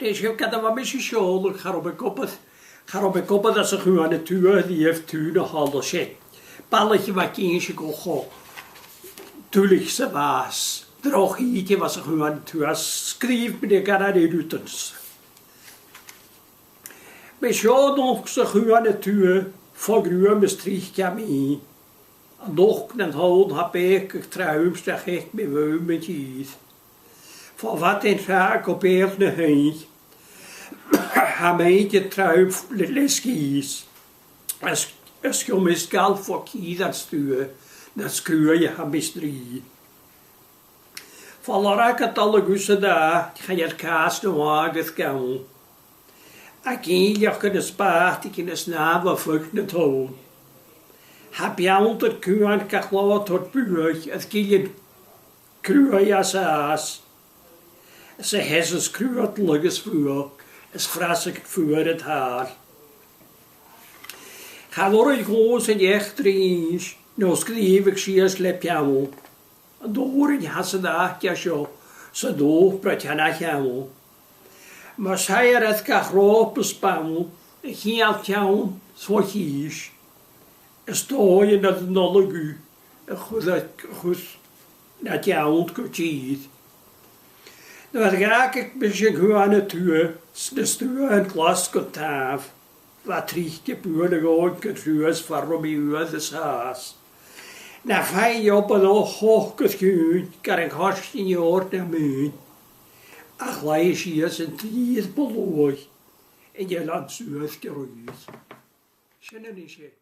Deze heb ik dat wel misschien school. Ik ga op mijn kop dat ze gewoon aan de tuur, die heeft tuur nog alles. Balletje wat kindje kon gaan. Tuurlijk ze was. Droog hietje was ze gewoon aan de tuur. Schreef me de cara de rutens. Maar zo nog ze gewoon aan de tuur. Voor gruwen met strichtjamie. Nog een houden heb ik trouwens dat ik me wel met je. Voor wat in zaak op eerst een heet. Hij meent trouwens leskies. Als je mis geld voor kies dat stuur. Dat schuur je hem misdrie. Voor ik het alle gusse daar. Ga je het kaas de wagen gaan. Ik ging je kunnen spaart. Ik in de snavel vlucht het houden. Heb je onder kuren geklaard tot buurt, het kiel kruur als aas. Ze hessen kruurt luggers voor, es frassig voor het haar. Ga door het groos en echt reens, nou schreef ik zie als lepjamo. Door in hasse dachtje zo, zo door prat je naar jou. Maar zij er het gegroot bespannen, ging al jou zo gies. Sto je dat nolle gu, goed, dat je ontkoetjiet. Dan raak ik misschien gewoon aan de tuur, de stuur en glas kontaaf. Wat richt je puur gewoon kunt waarom je uur de haas. Na 5 jaar op een hoog geschuurd, kan ik hartstikke in je oor naar muur. Ach, lees je zijn 3 beloog, en je laat zuur geruis. Schöne Nische.